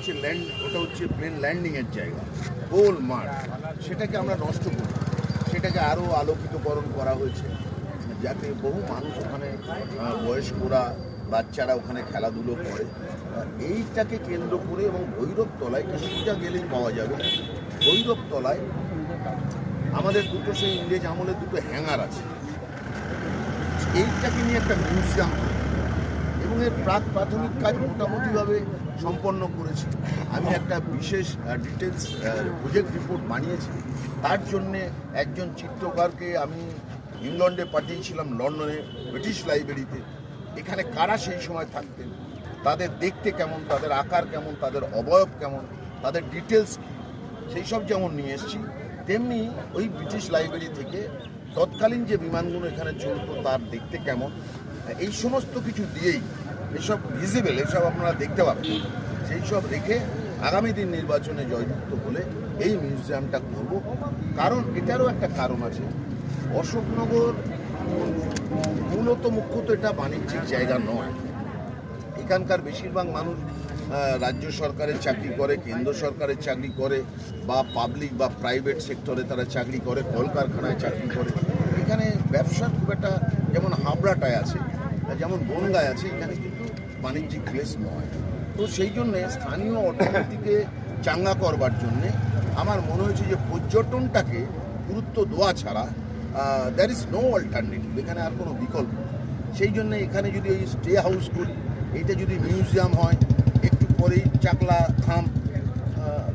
হচ্ছে ওটা হচ্ছে প্লেন ল্যান্ডিংয়ের জায়গা, গোল মাঠ, সেটাকে আমরা নষ্ট করি, সেটাকে আরও আলোকিতকরণ করা হয়েছে যাতে বহু মানুষ ওখানে, বয়স্করা, বাচ্চারা ওখানে খেলাধুলো করে। এইটাকে কেন্দ্র করে এবং ভৈরবতলায়, এটা সোজা গেলেই পাওয়া যাবে, ভৈরবতলায় আমাদের দুটো সেই ইংরেজ আমলের দুটো হ্যাঙ্গার আছে, এইটাকে নিয়ে একটা মিউজিয়াম এবং এর প্রাথমিক কাজ মোটামুটিভাবে সম্পন্ন করেছি। আমি একটা বিশেষ ডিটেলস প্রজেক্ট রিপোর্ট বানিয়েছি। তার জন্যে একজন চিত্রকারকে আমি ইংল্যান্ডে পাঠিয়েছিলাম, লন্ডনে ব্রিটিশ লাইব্রেরিতে। এখানে কারা সেই সময় থাকতেন, তাদের দেখতে কেমন, তাদের আকার কেমন, তাদের অবয়ব কেমন, তাদের ডিটেলস কী, সেই সব যেমন নিয়ে এসেছি, তেমনি ওই ব্রিটিশ লাইব্রেরি থেকে তৎকালীন যে বিমানগুলো এখানে চলতো তার দেখতে কেমন, এই সমস্ত কিছু দিয়েই এসব ভিজিবল, এসব আপনারা দেখতে পাবেন, সেই সব রেখে আগামী দিন নির্বাচনে জয়যুক্ত হলে এই মিউজিয়ামটা করব। কারণ এটারও একটা কারণ আছে, অশোকনগর মূলত মুখ্যত এটা বাণিজ্যিক জায়গা নয়। এখানকার বেশিরভাগ মানুষ রাজ্য সরকারের চাকরি করে, কেন্দ্র সরকারের চাকরি করে, বা পাবলিক বা প্রাইভেট সেক্টরে তারা চাকরি করে, কলকারখানায় চাকরি করে। এখানে ব্যবসার খুব একটা, যেমন হাবড়াটায় আছে, যেমন বনগায় আছে, এখানে কিন্তু বাণিজ্যিক প্লেস নয়। তো সেই জন্যে স্থানীয় অর্থনীতিকে চাঙ্গা করবার জন্যে আমার মনে হয়েছে যে পর্যটনটাকে গুরুত্ব দেওয়া ছাড়া দ্যার ইজ নো অল্টারনেটিভ, এখানে আর কোনো বিকল্প নেই। সেই জন্যে এখানে যদি ওই স্টে হাউস করি, এইটা যদি মিউজিয়াম হয়, একটু পরেই চাকলা ধাম,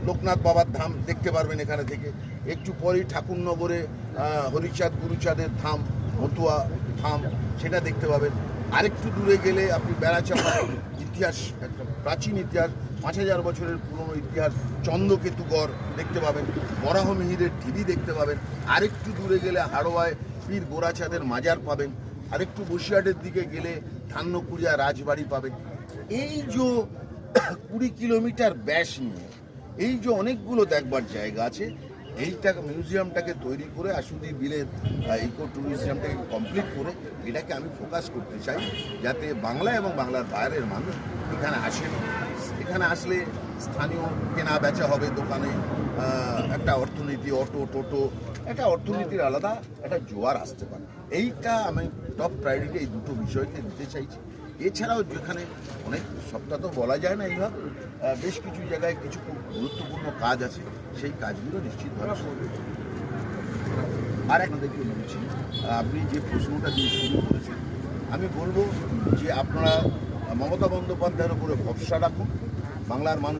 লোকনাথ বাবার ধাম দেখতে পারবেন এখানে থেকে, একটু পরেই ঠাকুরনগরে হরিচাঁদ গুরুচাঁদের ধাম, মতুয়া ধাম, সেটা দেখতে পাবেন। আরেকটু দূরে গেলে আপনি বেড়াচাপার ইতিহাস, একটা প্রাচীন ইতিহাস, 5000 বছরের পুরনো ইতিহাস, চন্দ্রকেতুগড় দেখতে পাবেন, বরাহমিহিরের ঢিবি দেখতে পাবেন। আরেকটু দূরে গেলে হাড়োয়ায় পীর গোরাচাঁদের মাজার পাবেন। আরেকটু বসিরহাটের দিকে গেলে ধান্যকুড়িয়া রাজবাড়ি পাবেন। এই যে 20 কিলোমিটার ব্যাস নিয়ে এই যে অনেকগুলো দেখবার জায়গা আছে, এইটা মিউজিয়ামটাকে তৈরি করে আশুদি বিলের ইকো ট্যুরিজমটাকে কমপ্লিট করে এটাকে আমি ফোকাস করতে চাই, যাতে বাংলা এবং বাংলার বাইরের মানুষ এখানে আসেন। এখানে আসলে স্থানীয় কেনা বেচা হবে, দোকানে একটা অর্থনীতি, অটো টোটো, একটা অর্থনীতির আলাদা একটা জোয়ার আসতে পারে। এইটা আমি টপ প্রায়োরিটি এই দুটো বিষয়কে দিতে চাইছি। এছাড়াও যেখানে অনেক, সবটা তো বলা যায় না এইভাবে, বেশ কিছু জায়গায় কিছু খুব গুরুত্বপূর্ণ কাজ আছে, সেই কাজগুলো নিশ্চিতভাবে করবে। আর আপনাদেরকে বলছি, আপনি যে প্রশ্নটা দিয়ে শুরু করেছেন, আমি বলবো যে আপনারা মমতা বন্দ্যোপাধ্যায়ের উপরে ভরসা রাখুন। বাংলার মানুষ